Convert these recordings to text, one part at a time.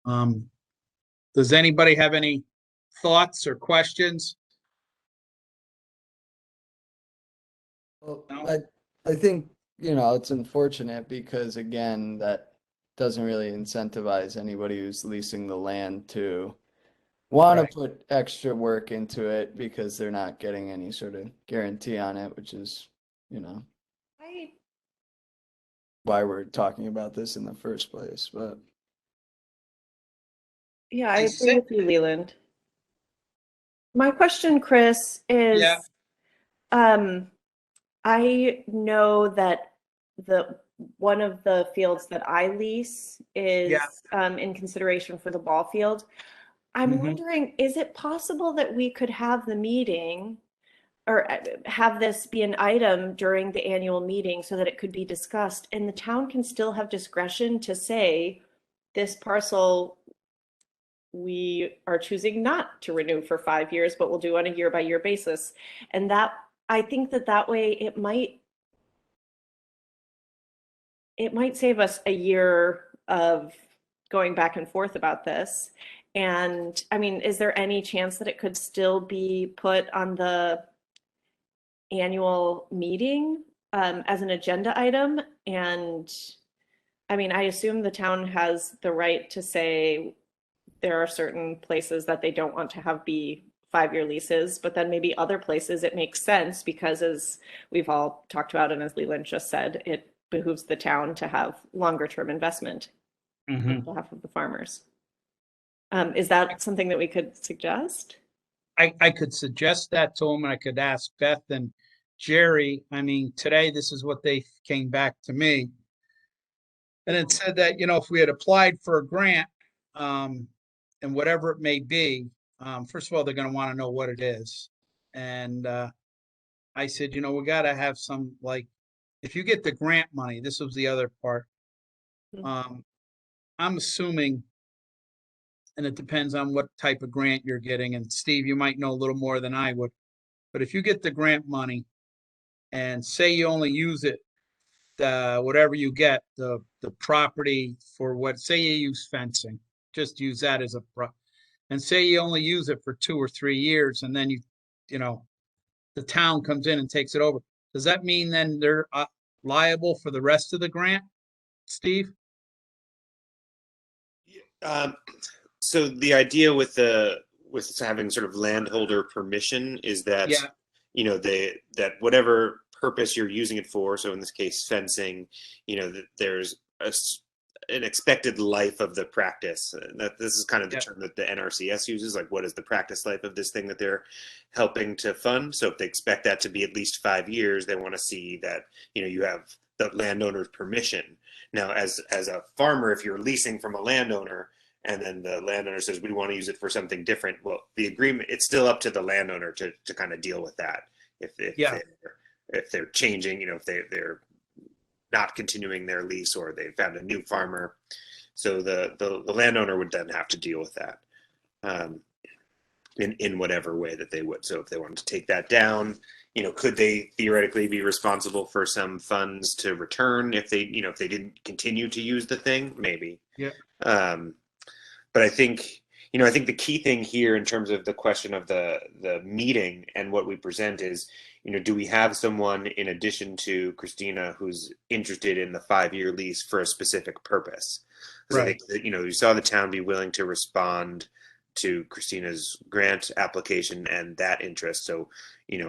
Um, does anybody have any thoughts or questions? Well, No? I think, it's unfortunate because again, that doesn't really incentivize anybody who's leasing the land to want to Right. put extra work into it because they're not getting any sort of guarantee on it, which is, you know, I, why we're talking about this in the first place. But yeah, I I agree said, with you, Leland. My question, Chris, yeah, is um, I know that the one of the fields that I lease yeah. is in consideration for the ball field. I'm Hmm. wondering, is it possible that we could have the meeting or have this be an item during the annual meeting so that it could be discussed and the town can still have discretion to say this parcel we are choosing not to renew for 5 years, but we'll do on a year by year basis. And that, I think that that way it might save us a year of going back and forth about this. And I mean, is there any chance that it could still be put on the annual meeting as an agenda item? And I mean, I assume the town has the right to say there are certain places that they don't want to have be 5 year leases, but then maybe other places it makes sense because, as we've all talked about and as Leland just said, it behooves the town to have longer term investment on Hmm. behalf of the farmers. Is that something that we could suggest? I could suggest that to him and I could ask Beth and Jerry. I mean, today this is what they came back to me. And it said that, if we had applied for a grant, um, and whatever it may be, first of all, they're going to want to know what it is. And I said, we got to have some, like, if you get the grant money, this was the other part. Um, I'm assuming, and it depends on what type of grant you're getting. And Steve, you might know a little more than I would, but if you get the grant money and say you only use it, whatever you get, the property for what, say you use fencing, just use that as a and say you only use it for 2 or 3 years, and then you know, the town comes in and takes it over. Does that mean then they're liable for the rest of the grant, Steve? Um, so the idea with having sort of landholder permission is that Yeah, that whatever purpose you're using it for, so in this case fencing, that there's an expected life of the practice. That this is kind of the yeah, term that the NRCS uses, like what is the practice life of this thing that they're helping to fund. So if they expect that to be at least 5 years, they want to see that you have the landowner's permission. Now, as a farmer, if you're leasing from a landowner and then the landowner says we want to use it for something different, well, the agreement, it's still up to the landowner to kind of deal with that. yeah, If they're changing, if they're not continuing their lease or they found a new farmer, so the landowner would then have to deal with that, um, in whatever way that they would. So if they wanted to take that down, could they theoretically be responsible for some funds to return if they didn't continue to use the thing? Maybe. yeah, Um, but I think the key thing here in terms of the question of the meeting and what we present is, do we have someone in addition to Christina who's interested in the 5 year lease for a specific purpose? Because I right. think that, you saw the town be willing to respond to Christina's grant application and that interest. So,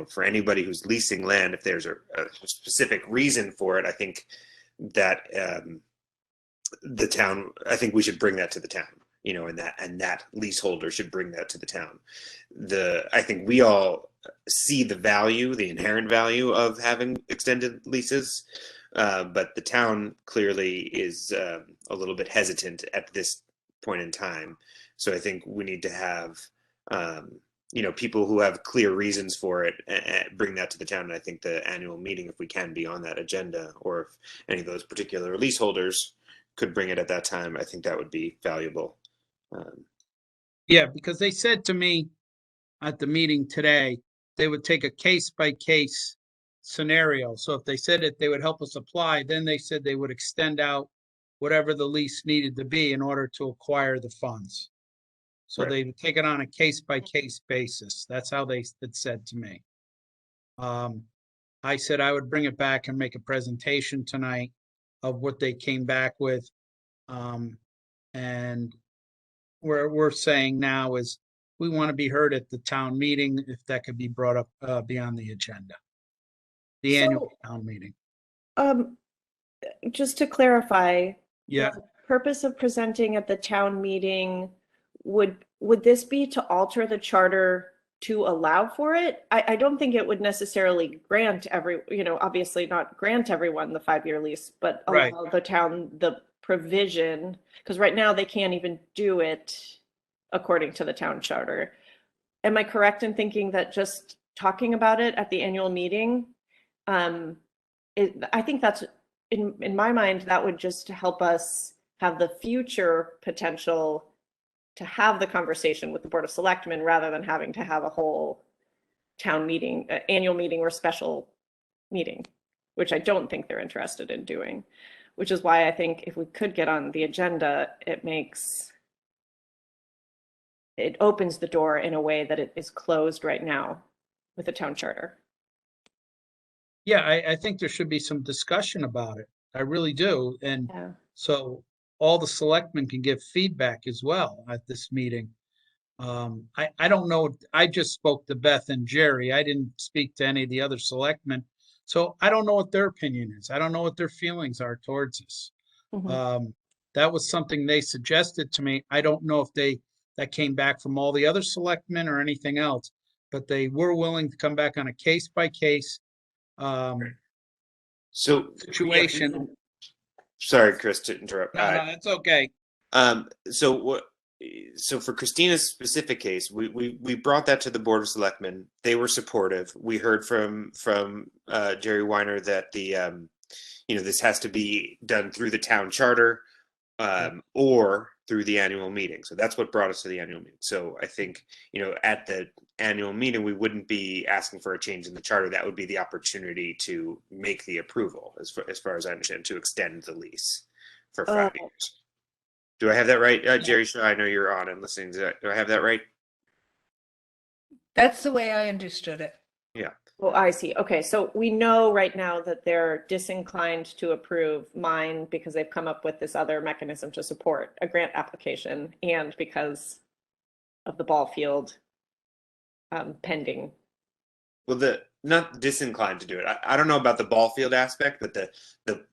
for anybody who's leasing land, if there's a specific reason for it, I think that I think we should bring that to the town, and that leaseholder should bring that to the town. I think we all see the inherent value of having extended leases, but the town clearly is a little bit hesitant at this point in time. So I think we need to have, um, people who have clear reasons for it, bring that to the town. And I think the annual meeting, if we can be on that agenda, or if any of those particular leaseholders could bring it at that time, I think that would be valuable. Um, Yeah, because they said to me at the meeting today, they would take a case by case scenario. So if they said that they would help us apply, then they said they would extend out whatever the lease needed to be in order to acquire the funds. So Right. they would take it on a case-by-case basis. That's how they had said to me. I said I would bring it back and make a presentation tonight of what they came back with. And where we're saying now is we want to be heard at the town meeting, if that could be brought up, be on the agenda. The annual So- town meeting. Just to clarify, Yeah, the purpose of presenting at the town meeting, would this be to alter the charter to allow for it? I don't think it would necessarily grant obviously not grant everyone the 5-year lease, but Right. allow the town the provision, because right now they can't even do it according to the town charter. Am I correct in thinking that just talking about it at the annual meeting, I think that's, in my mind, that would just help us have the future potential to have the conversation with the Board of Selectmen rather than having to have a whole town meeting, annual meeting or special meeting, which I don't think they're interested in doing, which is why I think if we could get on the agenda, it opens the door in a way that it is closed right now with the town charter. yeah, I think there should be some discussion about it. I really do. And Yeah. so all the selectmen can give feedback as well at this meeting. I don't know, I just spoke to Beth and Jerry. I didn't speak to any of the other selectmen. So I don't know what their opinion is. I don't know what their feelings are towards this. Mhm. That was something they suggested to me. I don't know if that came back from all the other selectmen or anything else, but they were willing to come back on a case by case So situation. sorry, Chris, to interrupt. No, that's okay. So what? So for Christina's specific case, we brought that to the Board of Selectmen. They were supportive. We heard from Jerry Weiner that this has to be done through the town charter or through the annual meeting. So that's what brought us to the annual meeting. So I think at the annual meeting we wouldn't be asking for a change in the charter. That would be the opportunity to make the approval, as far as I understand, to extend the lease for 5 years. Do I have that right, Jerry? I know you're on and listening to that. Do I have that right? That's the way I understood it. Yeah. Oh, I see. Okay, so we know right now that they're disinclined to approve mine because they've come up with this other mechanism to support a grant application and because of the ball field pending. Well, not disinclined to do it. I don't know about the ball field aspect, but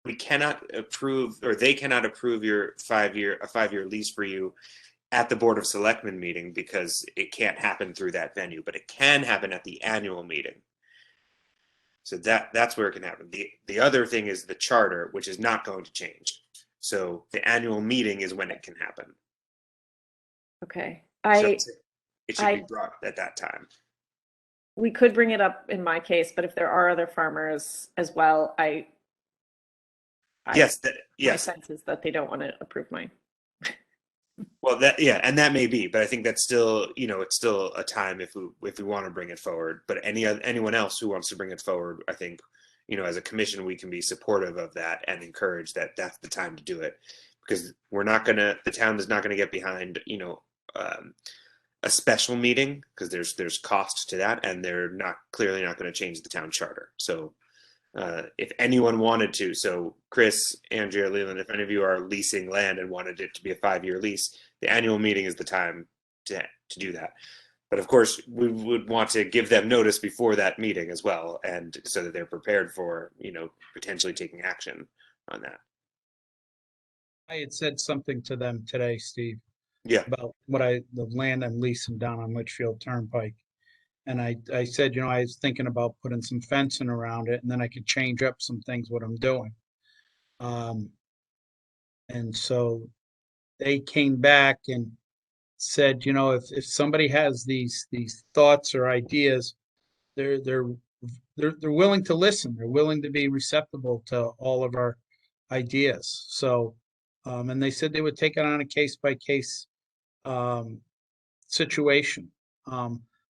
we cannot approve, or they cannot approve your 5-year lease for you at the Board of Selectmen meeting because it can't happen through that venue, but it can happen at the annual meeting. So that's where it can happen. The other thing is the charter, which is not going to change. So the annual meeting is when it can happen. Okay, So it should be I- brought at that time. we could bring it up in my case, but if there are other farmers as well, Yes, my yes. sense is that they don't want to approve mine. Well, and that may be, but I think that's still, it's still a time if we want to bring it forward. But anyone else who wants to bring it forward, I think, as a commission, we can be supportive of that and encourage that that's the time to do it, because the town is not gonna get behind, a special meeting, because there's cost to that, and they're clearly not going to change the town charter. So if anyone wanted to, so Chris, Andrea, Leland, if any of you are leasing land and wanted it to be a 5-year lease, the annual meeting is the time to do that. But of course, we would want to give them notice before that meeting as well, and so that they're prepared for, potentially taking action on that. I had said something to them today, Steve, Yeah. about the land I'm leasing down on Litchfield Turnpike. And I said, I was thinking about putting some fencing around it and then I could change up some things, what I'm doing. And so they came back and said, if somebody has these thoughts or ideas, they're willing to listen. They're willing to be receptive to all of our ideas. So, and they said they would take it on a case by case situation.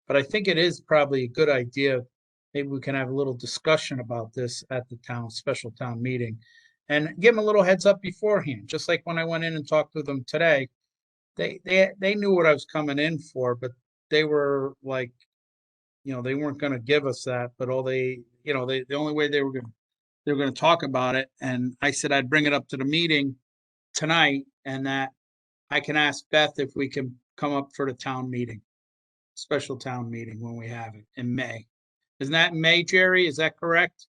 But I think it is probably a good idea. Maybe we can have a little discussion about this at the special town meeting and give them a little heads up beforehand, just like when I went in and talked with them today. They knew what I was coming in for, but they were like, they weren't going to give us that, but the only way they were going to talk about it. And I said I'd bring it up to the meeting tonight, and that I can ask Beth if we can come up for the town meeting, special town meeting when we have it in May. Isn't that in May, Jerry? Is that correct?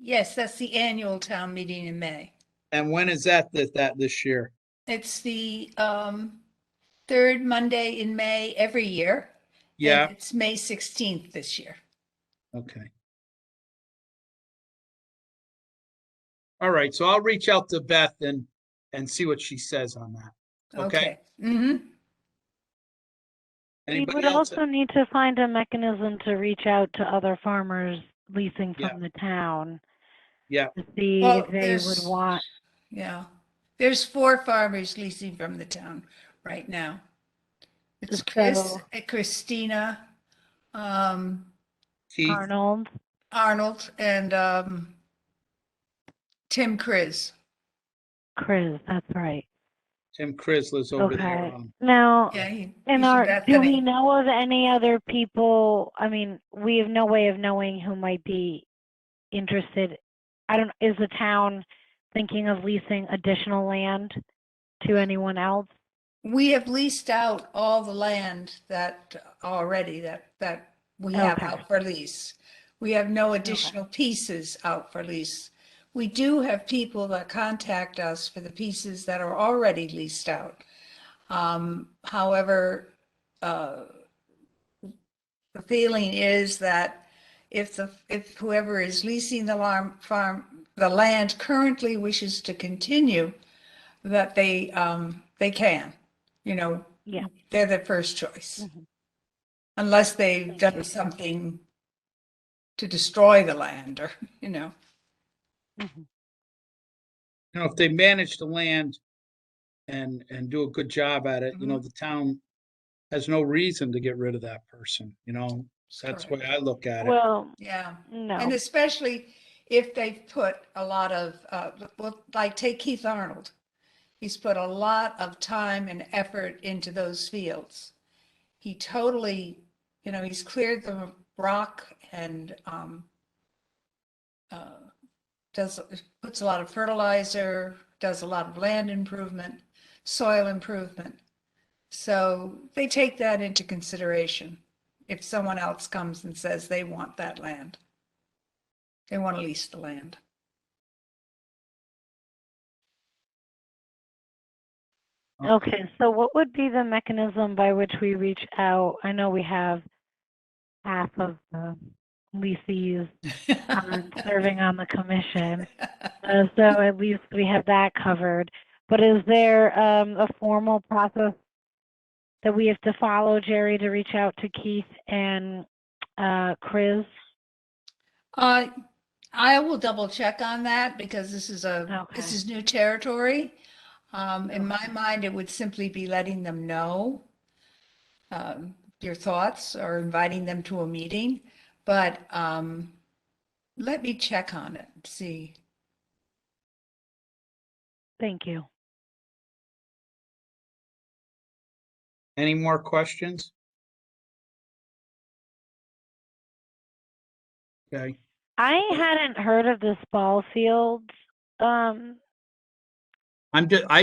Yes, that's the annual town meeting in May. And when is that this year? It's the third Monday in May every year. Yeah, And it's May 16th this year. okay. All right, so I'll reach out to Beth and see what she says on that. Okay. Mm-hmm. We Anybody would else? also need to find a mechanism to reach out to other farmers leasing Yeah. from the town Yeah, to see Well, if they would want. Yeah, there's 4 farmers leasing from the town right now. It's So- Christina, Keith, Arnold, Arnold, and Tim Chris. Chris, that's right. Tim Chrysalis over there. Okay. Now, Yeah, he's and in do we Bethany. know of any other people? I mean, we have no way of knowing who might be interested. Is the town thinking of leasing additional land to anyone else? We have leased out all the land that already that we have Okay. out for lease. We have no additional pieces out for lease. We do have people that contact us for the pieces that are already leased out. However, the feeling is that if whoever is leasing the the land currently wishes to continue, that they can, Yeah. they're the first choice. Mhm. Unless they've Thank done you. something to destroy the land or. Mhm. if they manage the land and do a good job at it, Mhm. the town has no reason to get rid of that person, That's the way I look at it. Well, Yeah. no. And especially if they've put a lot of, like take Keith Arnold. He's put a lot of time and effort into those fields. He totally, he's cleared the rock and puts a lot of fertilizer, does a lot of land improvement, soil improvement. So they take that into consideration if someone else comes and says they want that land. They want to lease the land. Okay, so what would be the mechanism by which we reach out? I know we have half of the leasees serving on the commission, so at least we have that covered. But is there a formal process that we have to follow, Jerry, to reach out to Keith and Chris? I will double check on that because this is new territory. In my mind, it would simply be letting them know your thoughts or inviting them to a meeting. But let me check on it, see. Thank you. Any more questions? Okay, I hadn't heard of this ball field I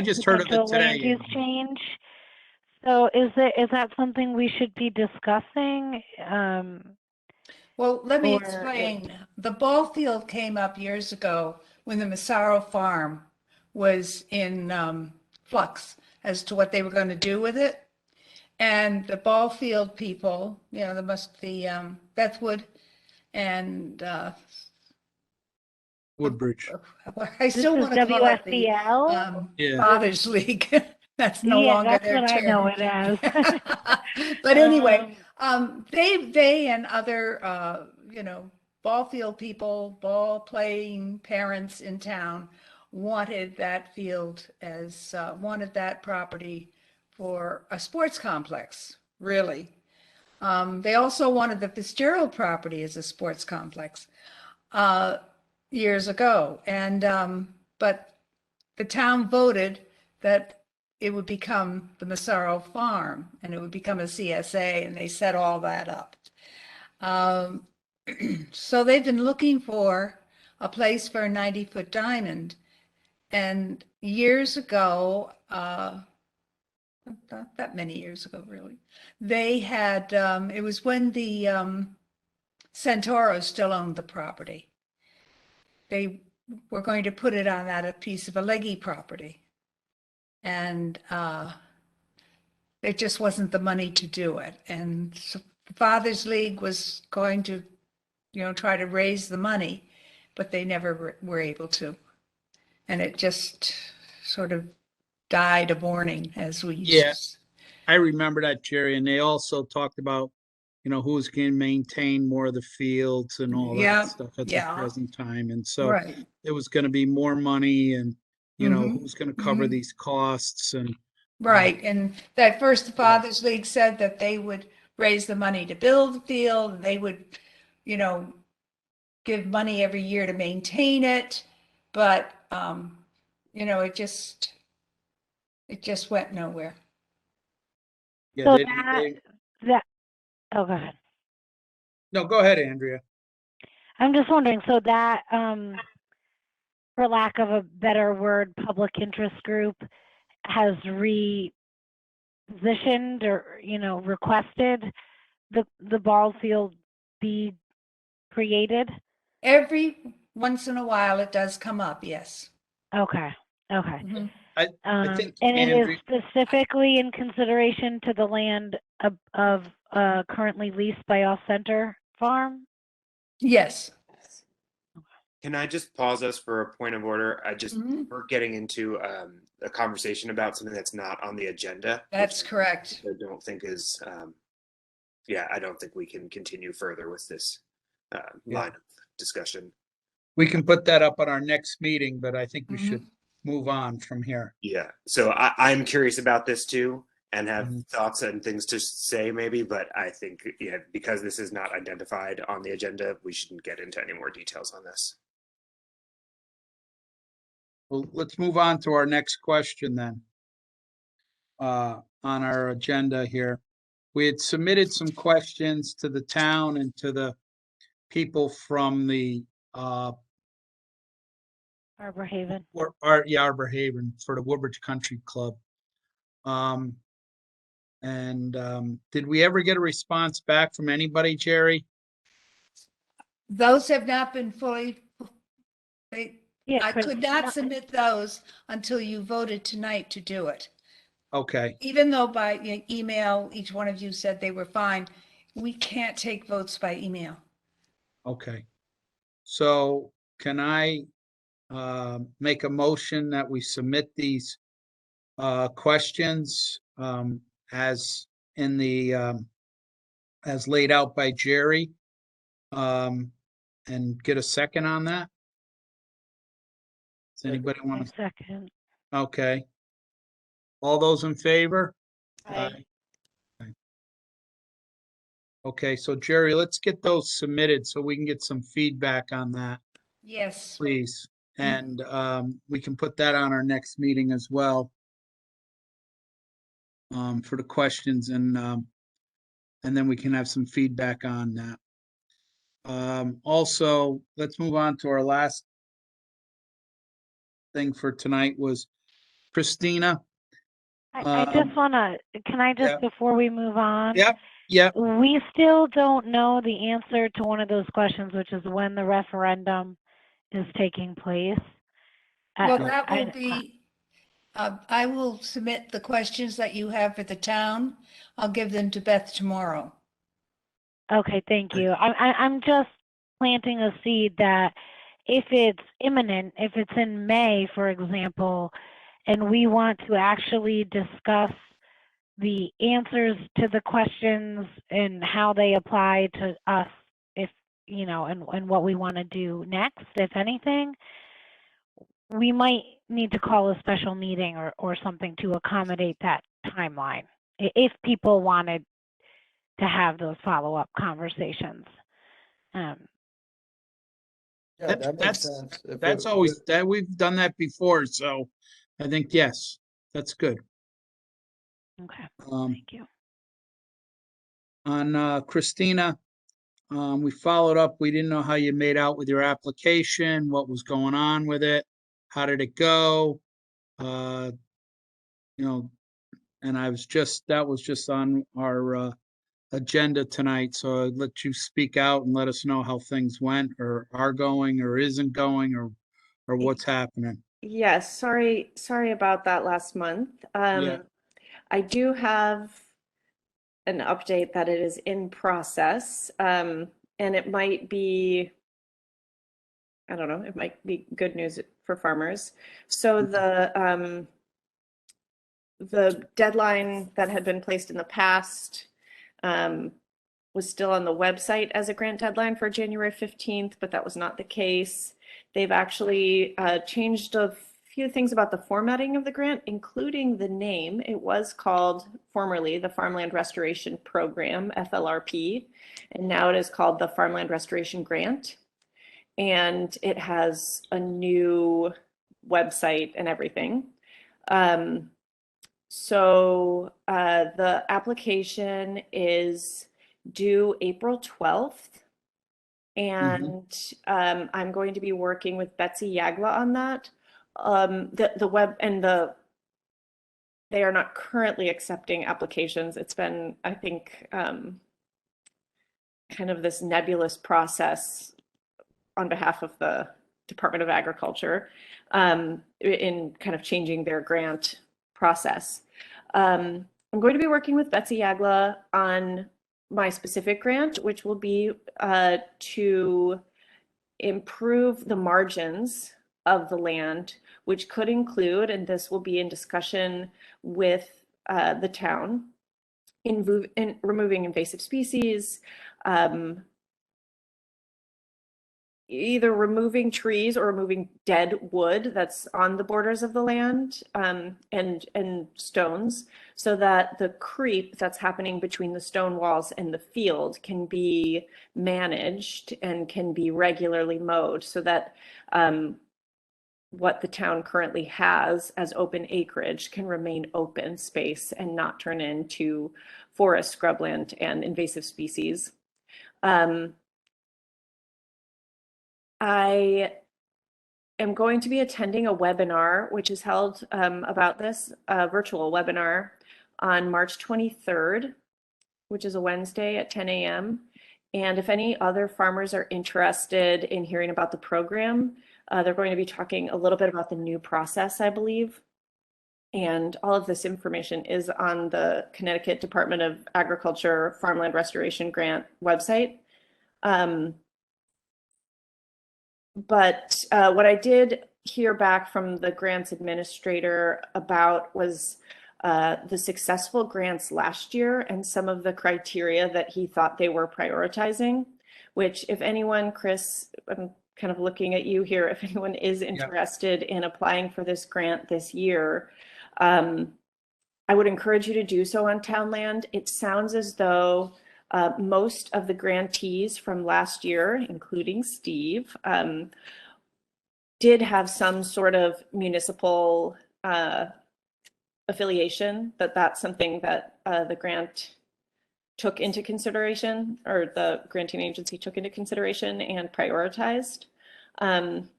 just heard of it potential land today. use change. So is that something we should be discussing? Well, let me Or explain. The ball field came up years ago when the Massaro farm was in flux as to what they were going to do with it. And the ball field people, the Bethwood and Woodbridge. I This still is want to call it the WSBL? Yeah. Fathers League. That's no Yeah, longer that's their what term. I know it as. But anyway, they and other ball field people, ball playing parents in town wanted that field wanted that property for a sports complex, really. They also wanted the Fitzgerald property as a sports complex years ago. And but the town voted that it would become the Massaro Farm and it would become a CSA, and they set all that up. So they've been looking for a place for a 90-foot diamond. And years ago, not that many years ago, really, they had, it was when the Centauro still owned the property. They were going to put it on that a piece of a leggy property. And there just wasn't the money to do it. And so the Fathers League was going to, try to raise the money, but they never were able to. And it just sort of died a mourning, as we used Yeah. to. I remember that, Jerry, and they also talked about, who's going to maintain more of the fields and all Yeah, that stuff at the yeah. present time. And so Right. it was going to be more money and, Mhm, who's going to cover mhm. these costs and Right. And that first, the Fathers League said that they would raise the money to build the field, and they would, give money every year to maintain it. But, it just went nowhere. yeah, So they, oh, go ahead. no, go ahead, Andrea. I'm just wondering, so that, for lack of a better word, public interest group has repositioned or, requested the ball field be created? Every once in a while, it does come up, yes. Okay, okay. Mhm. I think And it Andrea, is specifically in consideration to the land of currently leased by Off Center Farm? Yes. Can I just pause us for a point of order? Mhm. We're getting into a conversation about something that's not on the agenda. That's which correct. I don't think is, I don't think we can continue further with this line of discussion. we can put that up at our next meeting, but I think we Mhm. should move on from here. Yeah, so I'm curious about this too and have Mhm. thoughts and things to say maybe, but I think, because this is not identified on the agenda, we shouldn't get into any more details on this. Well, let's move on to our next question then. On our agenda here. We had submitted some questions to the town and to the people from the Arbor Haven. Arbor Haven for the Woodbridge Country Club. Did we ever get a response back from anybody, Jerry? Those have not been fully, Yeah, I Chris, could not submit those until you voted tonight to do it. Okay, Even though by email, each one of you said they were fine, we can't take votes by email. okay. So can I make a motion that we submit these questions as in the as laid out by Jerry? And get a second on that? Does anybody a want to? second. Okay. All those in favor? Aye. Aye. Okay, so Jerry, let's get those submitted so we can get some feedback on that, Yes. please. And we can put that on our next meeting as well. For the questions and then we can have some feedback on that. Also, let's move on to our last thing for tonight was Christina. I just wanna, can I just, yeah. before we move on? Yep, yep. We still don't know the answer to one of those questions, which is when the referendum is taking place. Well, that will be, I will submit the questions that you have for the town. I'll give them to Beth tomorrow. Okay, thank you. I'm just planting a seed that if it's imminent, if it's in May, for example, and we want to actually discuss the answers to the questions and how they apply to us, if, and what we want to do next, if anything, we might need to call a special meeting or something to accommodate that timeline, if people wanted to have those follow-up conversations. Yeah, That's- that makes that's- sense. If That's it always, was- that we've done that before, so I think, yes, that's good. Okay, Um, thank you. on, Christina, we followed up. We didn't know how you made out with your application, what was going on with it, how did it go? Uh, you know, and that was just on our, agenda tonight, so I'd let you speak out and let us know how things went or are going or isn't going or what's happening. Yes, sorry about that last month. Yeah. I do have an update that it is in process, and it might be, I don't know, it might be good news for farmers. So the deadline that had been placed in the past was still on the website as a grant deadline for January 15th, but that was not the case. They've actually changed a few things about the formatting of the grant, including the name. It was called formerly the Farmland Restoration Program, FLRP, and now it is called the Farmland Restoration Grant. And it has a new website and everything. So the application is due April 12th. And I'm going to be working with Betsy Yagla on that. The web and they are not currently accepting applications. It's been, I think, kind of this nebulous process on behalf of the Department of Agriculture in kind of changing their grant process. I'm going to be working with Betsy Yagla on my specific grant, which will be to improve the margins of the land, which could include, and this will be in discussion with the town, in removing invasive species, either removing trees or removing dead wood that's on the borders of the land, and stones, so that the creep that's happening between the stone walls and the field can be managed and can be regularly mowed, so that what the town currently has as open acreage can remain open space and not turn into forest, scrubland, and invasive species. I am going to be attending a webinar, which is held about this, virtual webinar on March 23rd, which is a Wednesday at 10 a.m. And if any other farmers are interested in hearing about the program, they're going to be talking a little bit about the new process, I believe. And all of this information is on the Connecticut Department of Agriculture Farmland Restoration Grant website. But what I did hear back from the grants administrator about was the successful grants last year and some of the criteria that he thought they were prioritizing, which if anyone, Chris, I'm kind of looking at you here, if anyone is interested in applying for this grant this year, I would encourage you to do so on town land. It sounds as though most of the grantees from last year, including Steve, did have some sort of municipal affiliation, that's something that the grant took into consideration, or the granting agency took into consideration and prioritized. And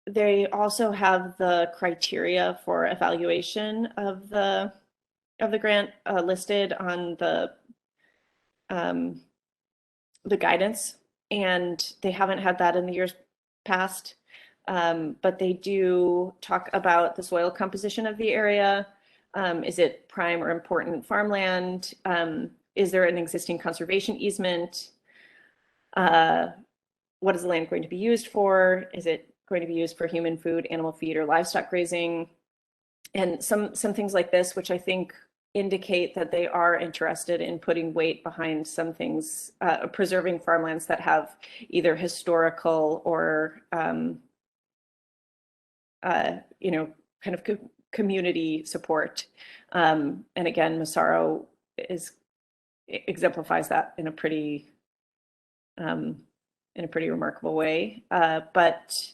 they also have the criteria for evaluation of the grant listed on the guidance, and they haven't had that in the years past. But they do talk about the soil composition of the area. Is it prime or important farmland? Is there an existing conservation easement? What is the land going to be used for? Is it going to be used for human food, animal feed, or livestock grazing? And some things like this, which I think indicate that they are interested in putting weight behind some things, preserving farmlands that have either historical or, kind of community support. And again, Massaro exemplifies that in a pretty in a pretty remarkable way. But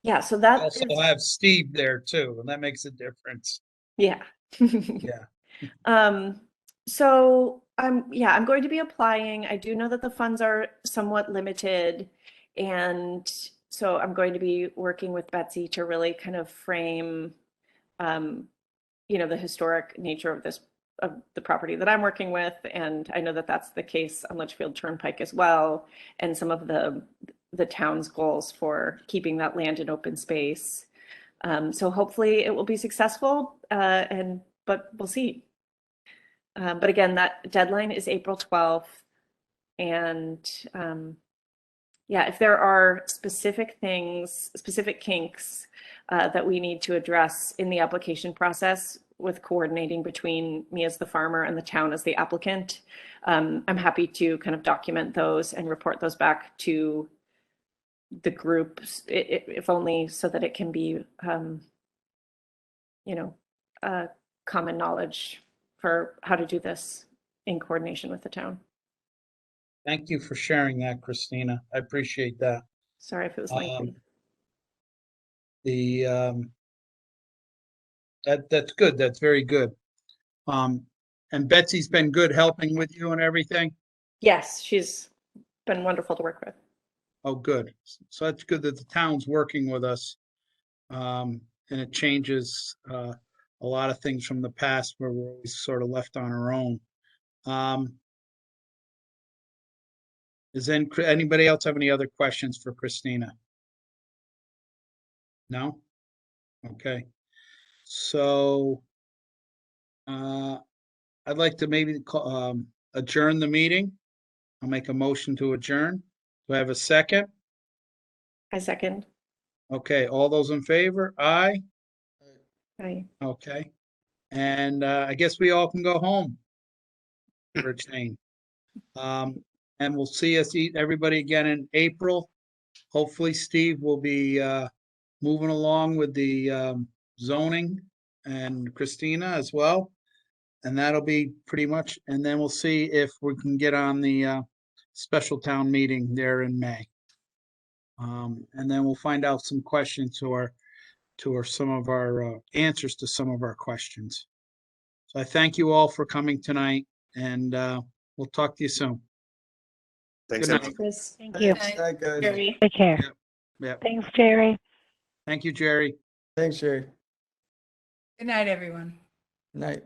yeah, so that Also is, have Steve there too, and that makes a difference. yeah. Yeah. So I'm going to be applying. I do know that the funds are somewhat limited. And so I'm going to be working with Betsy to really kind of frame, the historic nature of the property that I'm working with. And I know that that's the case on Litchfield Turnpike as well. And some of the town's goals for keeping that land in open space. So hopefully it will be successful, but we'll see. But again, that deadline is April 12th. And if there are specific kinks that we need to address in the application process with coordinating between me as the farmer and the town as the applicant, I'm happy to kind of document those and report those back to the group, if only so that it can be, common knowledge for how to do this in coordination with the town. Thank you for sharing that, Christina. I appreciate that. Sorry if it was lengthy. That's good. That's very good. And Betsy's been good helping with you and everything. Yes, she's been wonderful to work with. Oh, good. So that's good that the town's working with us. And it changes a lot of things from the past where we're always sort of left on our own. Does anybody else have any other questions for Christina? No? Okay. So I'd like to maybe adjourn the meeting. I'll make a motion to adjourn. Do I have a second? I second. Okay, all those in favor? Aye. Aye. Okay. And I guess we all can go home for a change. And we'll see everybody again in April. Hopefully Steve will be moving along with the zoning and Christina as well. And that'll be pretty much, and then we'll see if we can get on the special town meeting there in May. And then we'll find out some questions or some of our answers to some of our questions. So I thank you all for coming tonight, and we'll talk to you soon. Thanks, Good everyone. night. Chris. Thank you. That good. Jerry. Take care. Yeah. Thanks, Jerry. Thank you, Jerry. Thanks, Sherry. Good night, everyone. Night.